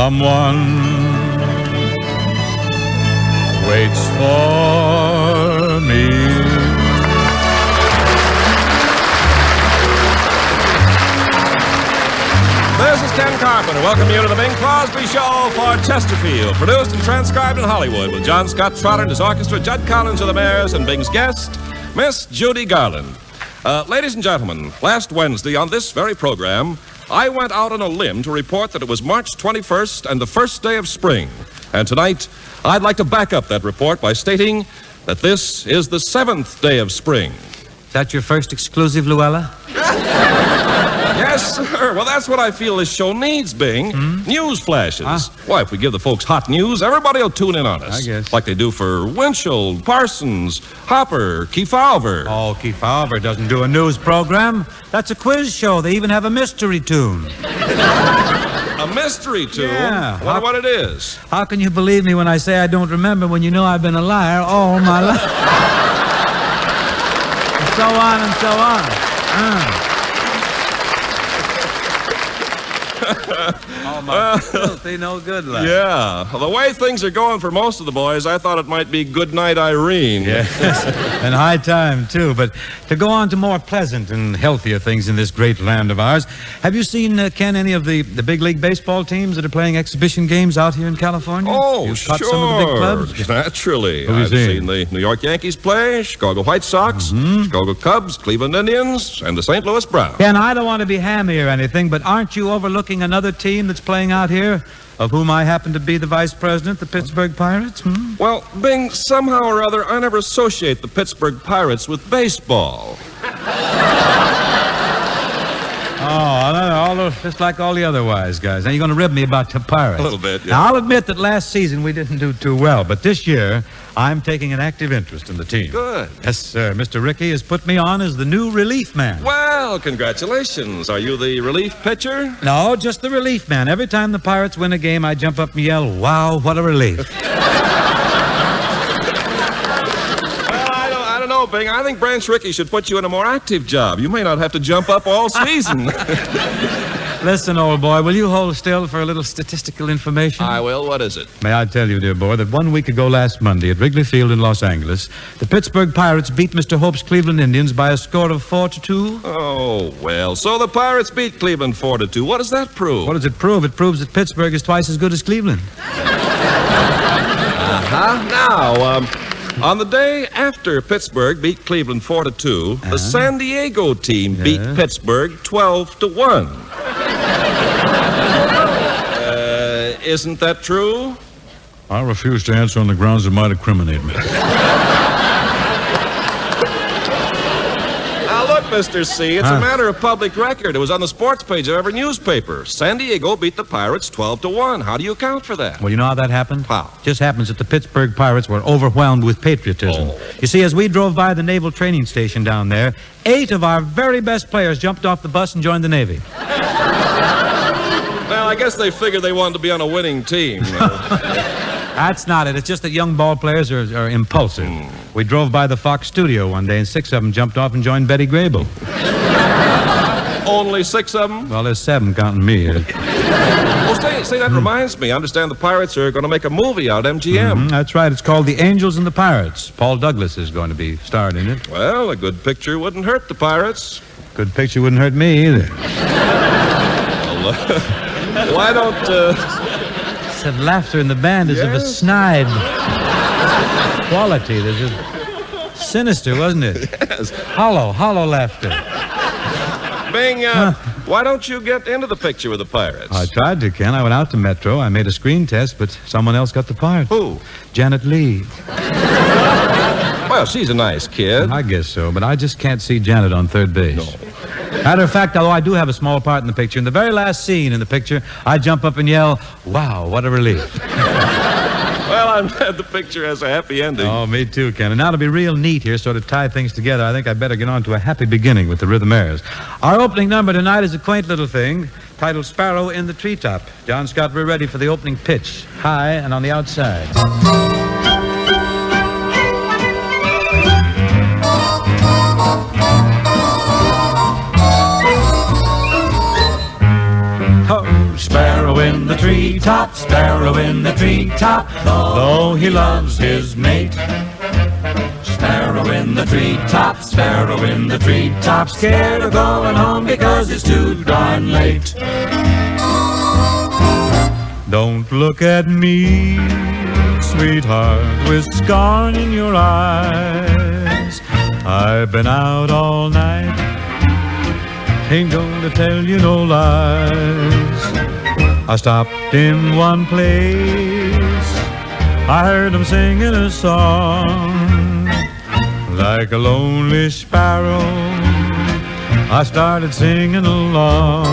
Someone waits for me. This is Ken Carpenter. Welcome you to the Bing Crosby Show for Chesterfield. Produced and transcribed in Hollywood with John Scott Trotter and his orchestra, Judd Collins of the Mares, and Bing's guest, Miss Judy Garland. Ladies and gentlemen, last Wednesday on this very program, I went out on a limb to report that it was March 21st and the first day of spring. And tonight, I'd like to back up that report by stating that this is the 7th day of spring. Is that your first exclusive, Luella? Yes, sir. Well, that's what I feel this show needs, Bing. News flashes. Why, if we give the folks hot news, everybody will tune in on us. I guess. Like they do for Winchell, Parsons, Hopper, Kefauver. Oh, Kefauver doesn't do a news program. That's a quiz show. They even have a mystery tune. A mystery tune? Yeah. I wonder what it is. How can you believe me when I say I don't remember when you know I've been a liar all my life? And so on and so on. Oh, my filthy no good luck. Yeah. Well, the way things are going for most of the boys, I thought it might be Good Night, Irene. Yes, and high time, too. But to go on to more pleasant and healthier things in this great land of ours, have you seen, Ken, any of the big league baseball teams that are playing exhibition games out here in California? Oh, You've sure. caught some of the big clubs? Naturally. Who have you I've seen? seen the New York Yankees play, Chicago White Sox, Chicago Cubs, Cleveland Indians, and the St. Louis Browns. Ken, I don't want to be hammy or anything, but aren't you overlooking another team that's playing out here, of whom I happen to be the vice president, the Pittsburgh Pirates? Well, Bing, somehow or other, I never associate the Pittsburgh Pirates with baseball. Just like all the other wise guys. Now, you're going to rib me about the Pirates. A little bit, yeah. Now, I'll admit that last season we didn't do too well, but this year, I'm taking an active interest in the team. Good. Yes, sir. Mr. Rickey has put me on as the new relief man. Well, congratulations. Are you the relief pitcher? No, just the relief man. Every time the Pirates win a game, I jump up and yell, "Wow, what a relief." I don't know, Bing. I think Branch Rickey should put you in a more active job. You may not have to jump up all season. Listen, old boy, will you hold still for a little statistical information? I will. What is it? May I tell you, dear boy, that 1 week ago last Monday at Wrigley Field in Los Angeles, the Pittsburgh Pirates beat Mr. Hope's Cleveland Indians by a score of 4-2. Oh, well, so the Pirates beat Cleveland 4-2. What does that prove? What does it prove? It proves that Pittsburgh is twice as good as Cleveland. Now, on the day after Pittsburgh beat Cleveland 4-2, the San Diego team beat Pittsburgh 12-1. Isn't that true? I refuse to answer on the grounds it might incriminate me. Now, look, Mr. C, it's a matter of public record. It was on the sports page of every newspaper. San Diego beat the Pirates 12-1. How do you account for that? Well, you know how that happened? How? Just happens that the Pittsburgh Pirates were overwhelmed with patriotism. Oh. You see, as we drove by the naval training station down there, 8 of our very best players jumped off the bus and joined the Navy. Well, I guess they figured they wanted to be on a winning team. That's not it. It's just that young ball players are impulsive. We drove by the Fox studio one day, and 6 of them jumped off and joined Betty Grable. Only 6 of them? Well, there's 7 counting me. Well, say, that reminds me. I understand the Pirates are going to make a movie out at MGM. That's right. It's called The Angels and the Pirates. Paul Douglas is going to be starred in it. Well, a good picture wouldn't hurt the Pirates. Good picture wouldn't hurt me either. Why don't, That laughter in the band is of a snide quality. There's just sinister, wasn't it? Yes. Hollow laughter. Bing, why don't you get into the picture with the Pirates? I tried to, Ken. I went out to Metro. I made a screen test, but someone else got the part. Who? Janet Leigh. Well, she's a nice kid. I guess so, but I just can't see Janet on third base. No. Matter of fact, although I do have a small part in the picture, in the very last scene in the picture, I jump up and yell, "Wow, what a relief." Well, I'm glad the picture has a happy ending. Oh, me too, Ken. And now to be real neat here, sort of tie things together, I think I'd better get on to a happy beginning with the Rhythmaires. Our opening number tonight is a quaint little thing titled Sparrow in the Treetop. John Scott, we're ready for the opening pitch, high and on the outside. Oh, sparrow in the treetop, sparrow in the treetop, though he loves his mate. Sparrow in the treetop, sparrow in the treetop, scared of going home because it's too darn late. Don't look at me, sweetheart, with scorn in your eyes. I've been out all night, ain't gonna tell you no lies. I stopped in one place, I heard them singing a song. Like a lonely sparrow, I started singing along.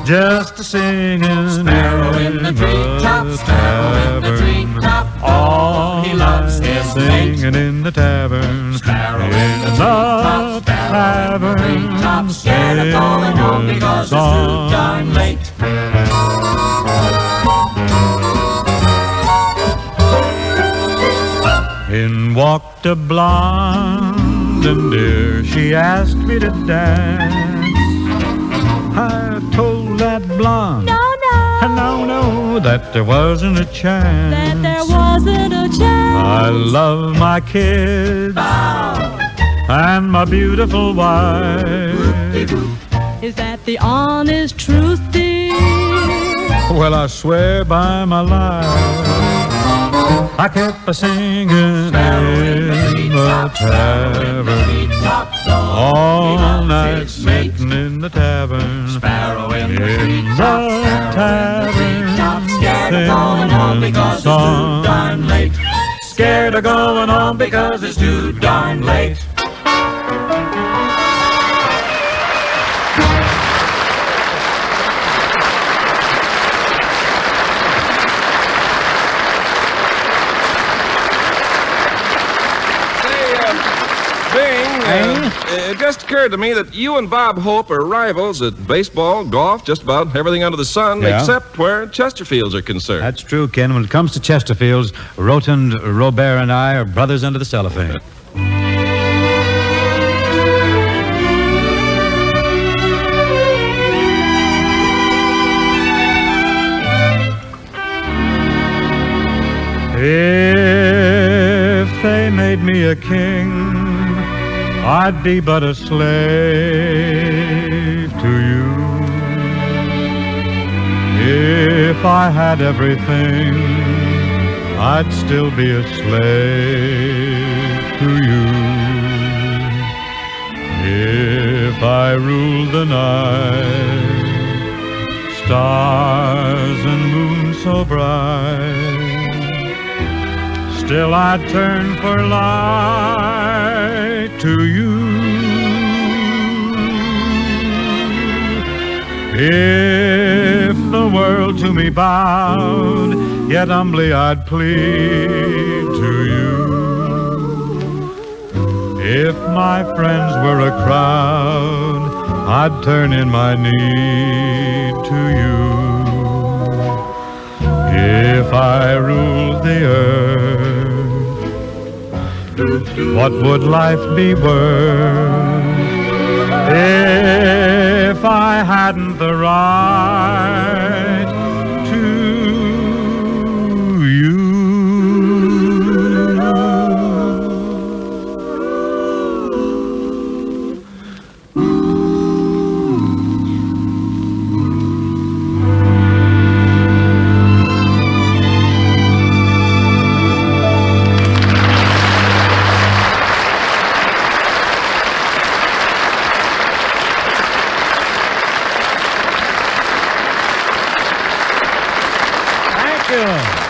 Just a singing Sparrow in the treetop, sparrow in the treetop, all he loves his mate. singing in the tavern, Sparrow in the treetop, sparrow in the treetop, scared of going home because it's too darn late. In walked a blonde, and dear, she asked me to dance. I told that blonde, no, that there wasn't a chance. I love my kids and my beautiful wife. Is that the honest truth, dear? Well, I swear by my life, I kept a singing in the tavern all night, sitting in the tavern, Sparrow in the in the treetop, tavern, scared of going home because it's too darn late. scared of going home because it's too darn late. Bing, it just occurred to me that you and Bob Hope are rivals at baseball, golf, just about everything under the sun, Yeah. except where Chesterfields are concerned. That's true, Ken. When it comes to Chesterfields, Rotund, Robert, and I are brothers under the cellophane. If they made me a king, I'd be but a slave to you. If I had everything, I'd still be a slave to you. If I ruled the night, stars and moon so bright, still I'd turn for light to you. If the world to me bowed, yet humbly I'd plead to you. If my friends were a crowd, I'd turn in my need to you. If I ruled the earth, what would life be worth if I hadn't the right to you?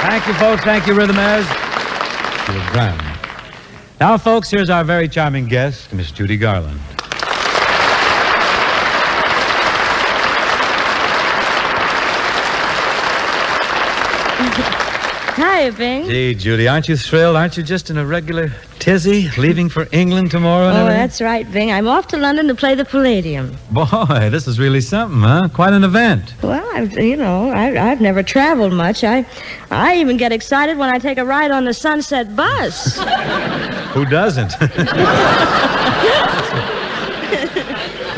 Thank you, folks. Thank you, Rhythmers. She was grand. Now, folks, here's our very charming guest, Miss Judy Garland. Hi, Bing. Gee, Judy, aren't you thrilled? Aren't you just in a regular tizzy, leaving for England tomorrow and Oh, everything? that's right, Bing. I'm off to London to play the Palladium. Boy, this is really something, huh? Quite an event. Well, I've never traveled much. I even get excited when I take a ride on the Sunset bus. Who doesn't?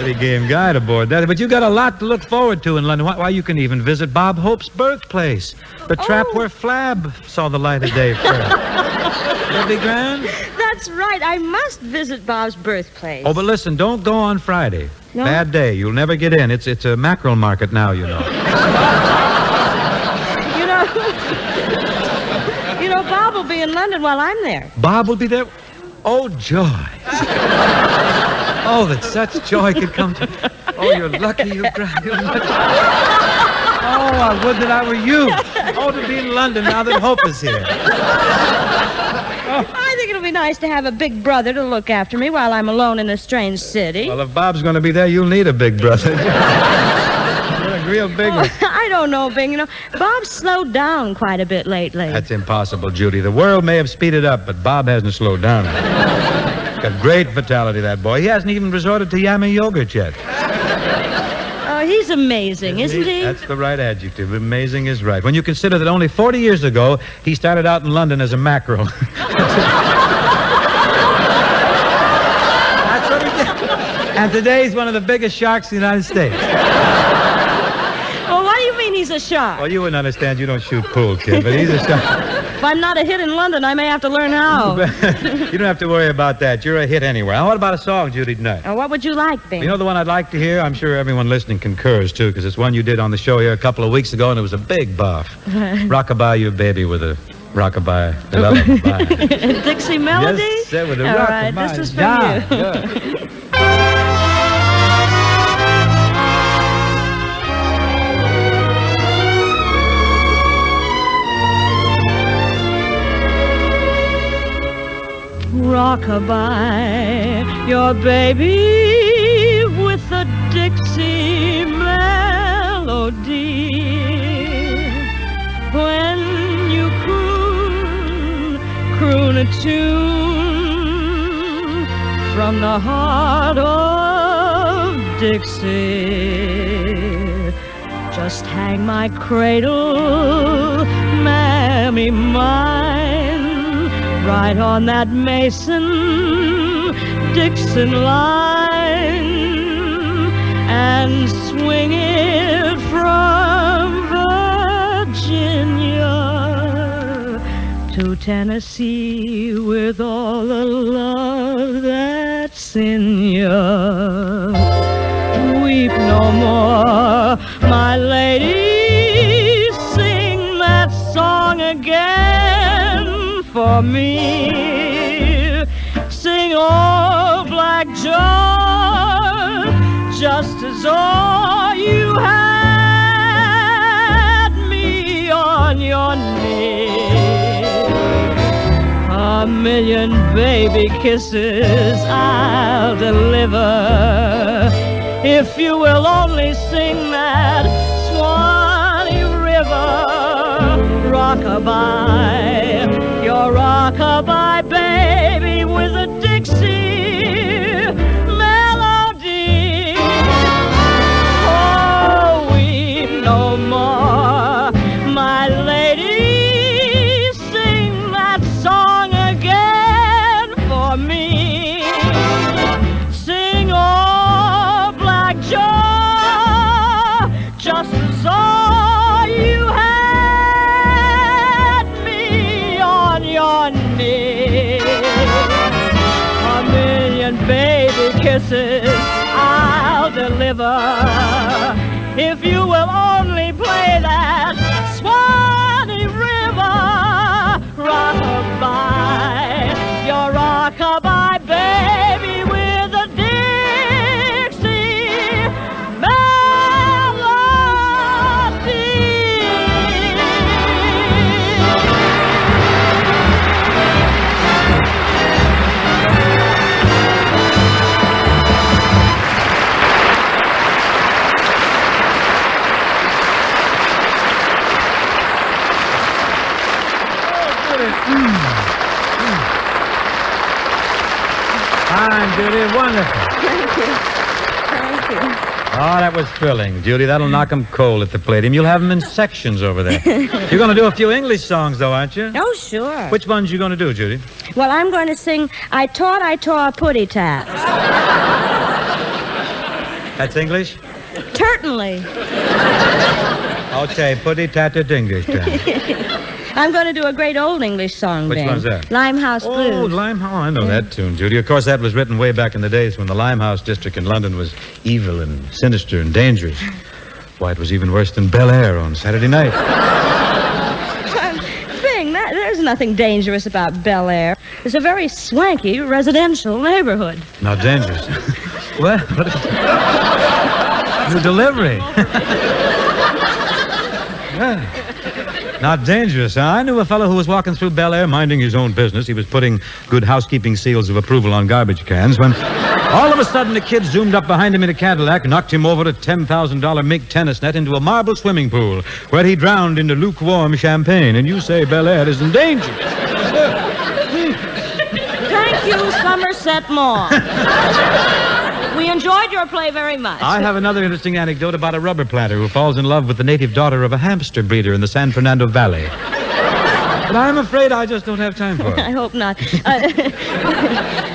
Pretty game guy to board that. But you got a lot to look forward to in London. Why, you can even visit Bob Hope's birthplace. The trap where Flab saw the light of day first. That'd be grand. That's right. I must visit Bob's birthplace. Oh, but listen, don't go on Friday. No? Bad day. You'll never get in. It's a mackerel market now, you know. You know, Bob will be in London while I'm there. Bob will be there. Oh, joy. Oh, that such joy could come to... Oh, you're lucky, you're lucky. Oh, I would that I were you. Oh, to be in London now that Hope is here. I think it'll be nice to have a big brother to look after me while I'm alone in a strange city. Well, if Bob's going to be there, you'll need a big brother. You're a real big one. I don't know, Bing. You know, Bob's slowed down quite a bit lately. That's impossible, Judy. The world may have speeded up, but Bob hasn't slowed down. Got great vitality, that boy. He hasn't even resorted to yummy yogurt yet. Oh, he's amazing, isn't he? That's the right adjective. Amazing is right. When you consider that only 40 years ago, he started out in London as a mackerel. That's what he did. And today he's one of the biggest sharks in the United States. Well, what do you mean he's a shark? Well, you wouldn't understand. You don't shoot pool, kid, but he's a shark. If I'm not a hit in London, I may have to learn how. You don't have to worry about that. You're a hit anywhere. Now, what about a song, Judy, tonight? What would you like, Bing? You know the one I'd like to hear? I'm sure everyone listening concurs, too, because it's one you did on the show here a couple of weeks ago, and it was a big buff. Rockabye Baby with a rockabye. Dixie melody? Yes, sir, with a All rockabye. right, this is for Yeah, you. yeah. Rockabye your baby with a Dixie melody. When you croon a tune from the heart of Dixie. Just hang my cradle, mammy mine, right on that Mason-Dixon line, and swing it from Virginia to Tennessee with all the love that's in ya. Weep no more, my lady, sing that song again for me. Sing, oh, Black George, just as all you had me on your knee. A million baby kisses I'll deliver if you will only sing that Swanee River. Rockabye, your rockabye baby with a Dixie melody. Oh, weep no more, my lady, sing that song again for me. Sing, oh, Black George, just as all you had me on your knee. A million baby kisses I'll deliver if you will only play that Swanee River. Rockabye, your rockabye baby with a Dixie melody. Fine, Judy. Wonderful. Thank you. Thank you. Oh, that was thrilling, Judy. That'll knock 'em cold at the Palladium. You'll have 'em in sections over there. You're going to do a few English songs, though, aren't you? Oh, sure. Which ones you going to do, Judy? Well, I'm going to sing I Taught a Putty Tap. That's English? Certainly. Okay, putty tatted English then. I'm going to do a great old English song, Which Bing. one's that? Limehouse Blues. Oh, Limehouse. I know that tune, Judy. Of course, that was written way back in the days when the Limehouse district in London was evil and sinister and dangerous. Why, it was even worse than Bel Air on Saturday night. Bing, there's nothing dangerous about Bel Air. It's a very swanky residential neighborhood. Not dangerous. Well, your delivery. Not dangerous, huh? I knew a fellow who was walking through Bel Air minding his own business. He was putting good housekeeping seals of approval on garbage cans when all of a sudden a kid zoomed up behind him in a Cadillac, knocked him over a $10,000 mink tennis net into a marble swimming pool where he drowned into lukewarm champagne. And you say Bel Air isn't dangerous. Thank you, Somerset Maugham. We enjoyed your play very much. I have another interesting anecdote about a rubber planter who falls in love with the native daughter of a hamster breeder in the San Fernando Valley. But I'm afraid I just don't have time for it. I hope not.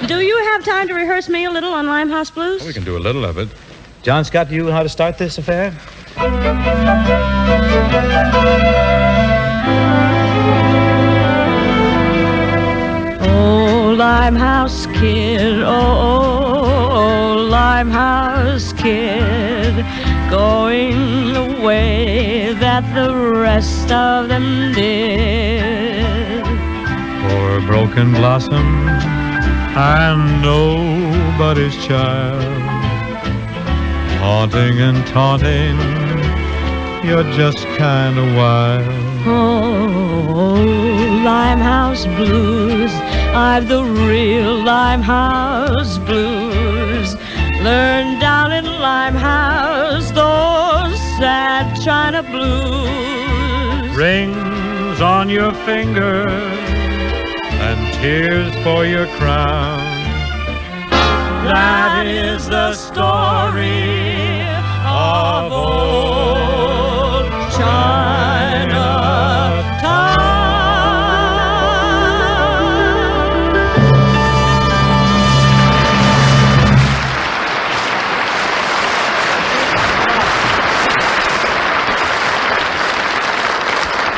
Do you have time to rehearse me a little on Limehouse Blues? We can do a little of it. John Scott, do you know how to start this affair? Oh, Limehouse Kid, oh, Limehouse Kid, going the way that the rest of them did. Poor broken blossom, I'm nobody's child. Haunting and taunting, you're just kind of wild. Oh, Limehouse Blues, I've the real Limehouse Blues. Learned down in Limehouse those sad China blues. Rings on your finger and tears for your crown. That is the story of old Chinatown.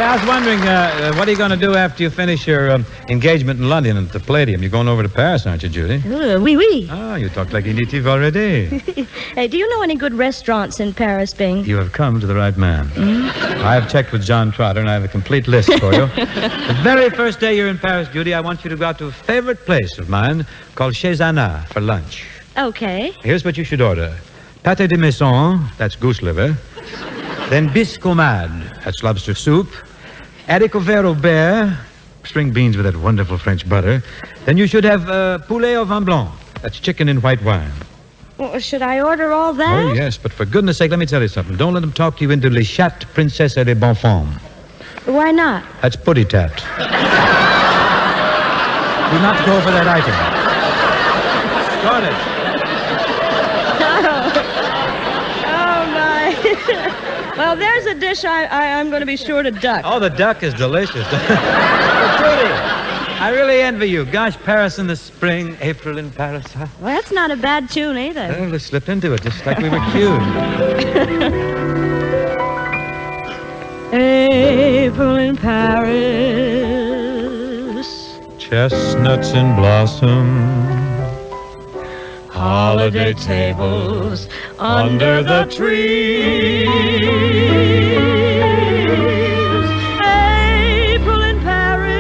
I was wondering, what are you going to do after you finish your engagement in London at the Palladium? You're going over to Paris, aren't you, Judy? Oui, oui. Oh, you talk like a native already. Hey, do you know any good restaurants in Paris, Bing? You have come to the right man. I have checked with John Trotter, and I have a complete list for you. The very first day you're in Paris, Judy, I want you to go out to a favorite place of mine called Chez Anna for lunch. Okay. Here's what you should order. Pâté de maison, that's goose liver. Then biscomade, that's lobster soup. Haricots verts au beurre, string beans with that wonderful French butter. Then you should have poulet au vin blanc, that's chicken in white wine. Well, should I order all that? Oh, yes, but for goodness sake, let me tell you something. Don't let them talk you into les chattes, princesses et les bonnes femmes. Why not? That's putty tat. Do not go for that item. Start it. Oh, my. Well, there's a dish I'm going to be sure to duck. Oh, the duck is delicious. Judy, I really envy you. Gosh, Paris in the spring, April in Paris, huh? Well, that's not a bad tune either. Well, let's slip into it, just like we were cued. April in Paris. Chestnuts in blossom. Holiday tables under the trees. April in Paris.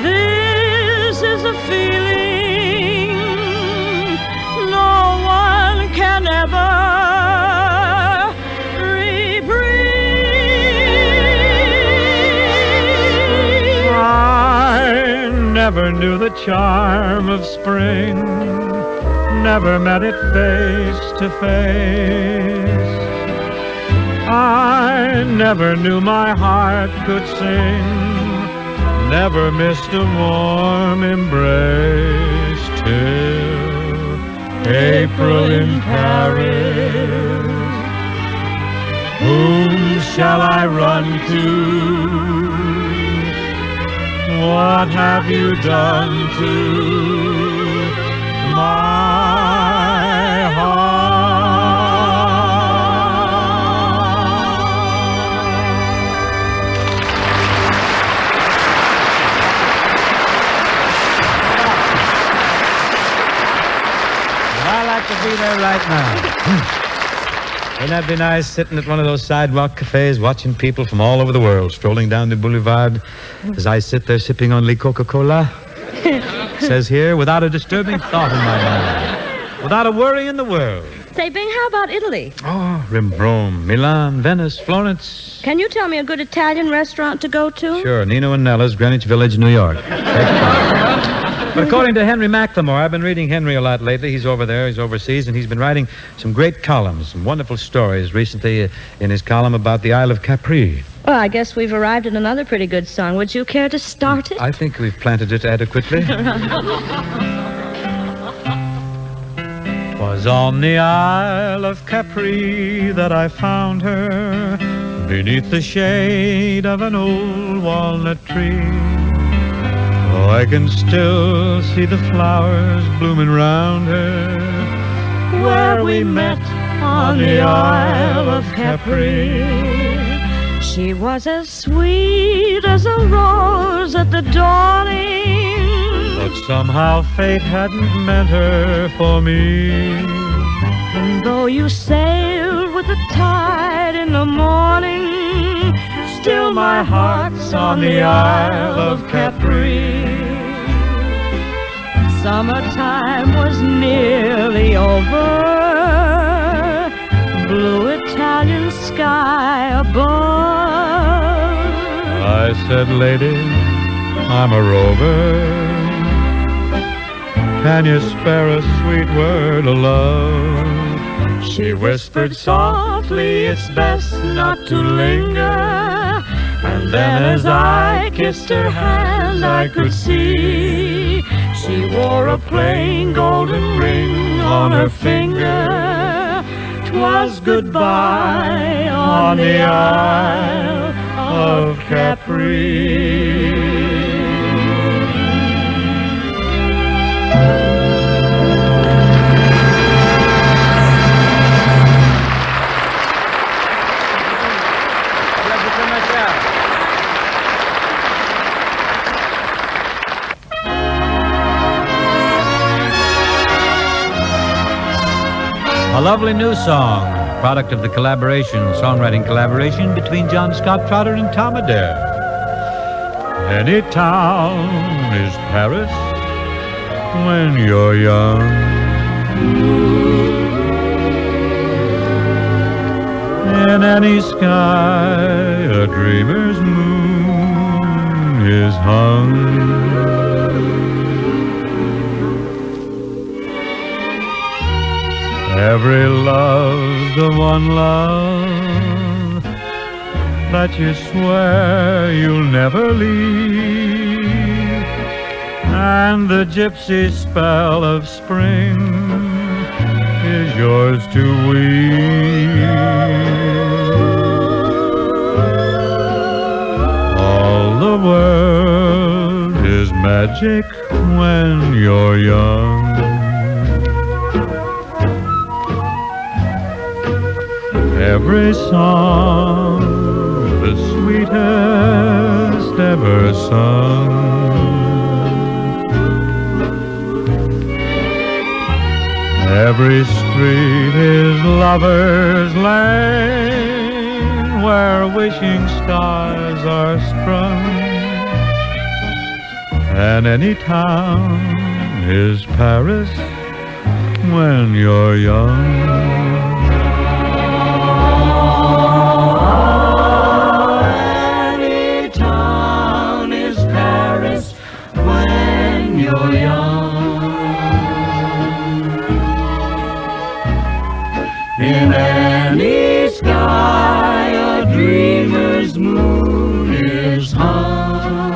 This is a feeling no one can ever reprieve. I never knew the charm of spring, never met it face to face. I never knew my heart could sing, never missed a warm embrace till April in Paris. Whom shall I run to? What have you done to my I'd like to be there right now. Wouldn't that be nice, sitting at one of those sidewalk cafes, watching people from all over the world strolling down the boulevard as I sit there sipping only Coca-Cola? Says here, without a disturbing thought in my mind, without a worry in the world. Say, Bing, how about Italy? Oh, Rome, Milan, Venice, Florence. Can you tell me a good Italian restaurant to go to? Sure, Nino and Nella's, Greenwich Village, New York. But according to Henry McLemore, I've been reading Henry a lot lately. He's over there, he's overseas, and he's been writing some great columns, some wonderful stories recently in his column about the Isle of Capri. Well, I guess we've arrived at another pretty good song. Would you care to start it? I think we've planted it adequately. 'Twas on the Isle of Capri that I found her, beneath the shade of an old walnut tree. Oh, I can still see the flowers blooming round her, where we met on the Isle of Capri. She was as sweet as a rose at the dawning, but somehow fate hadn't meant her for me. and though you sailed with the tide in the morning, still my heart's on the Isle of Capri. Summertime was nearly over, blue Italian sky above. I said, lady, I'm a rover. Can you spare a sweet word of love? She whispered softly, it's best not to linger. And then as I kissed her hand, I could see she wore a plain golden ring on her finger. 'Twas goodbye on the Isle of Capri. A lovely new song, product of the songwriting collaboration between John Scott Trotter and Tom Adair. Any town is Paris when you're young. In any sky, a dreamer's moon is hung. Every love's the one love that you swear you'll never leave, and the gypsy spell of spring is yours to weave. All the world is magic when you're young. Every song, the sweetest ever sung. Every street is lover's lane, where wishing stars are strung. And any town is Paris when you're young. In any sky, a dreamer's moon is hung.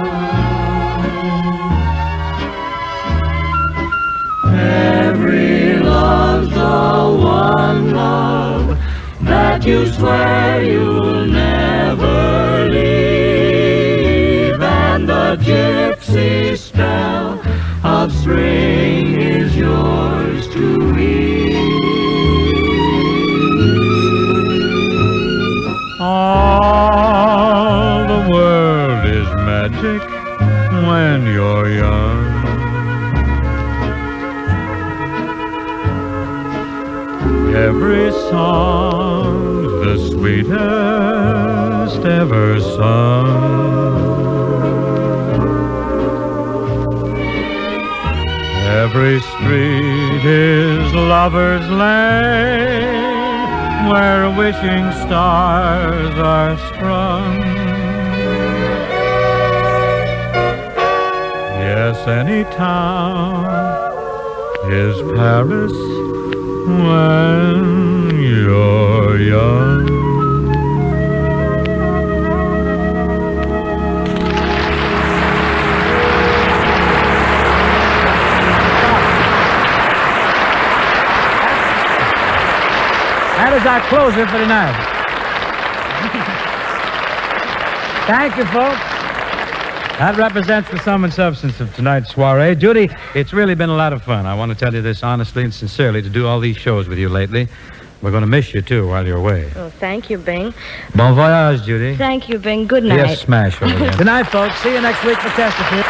Every love's the one love that you swear you'll never leave, and the gypsy spell of spring is yours to weave. All the world is magic when you're young. Every song's the sweetest ever sung. Every street is lover's lane, where wishing stars are strung. Yes, any town is Paris when you're young. That is our closer for tonight. Thank you, folks. That represents the sum and substance of tonight's soiree. Judy, it's really been a lot of fun. I want to tell you this honestly and sincerely, to do all these shows with you lately. We're going to miss you, too, while you're away. Oh, thank you, Bing. Bon voyage, Judy. Thank you, Bing. Good night. Yes, smash over there. Good night, folks. See you next week for Chesterfield.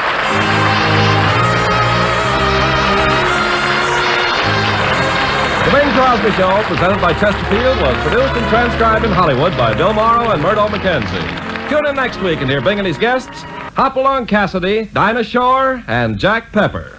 The Bing Crosby Show, presented by Chesterfield, was produced and transcribed in Hollywood by Bill Morrow and Murdo McKenzie. Tune in next week and hear Bing and his guests, Hopalong Cassidy, Dinah Shore, and Jack Pepper.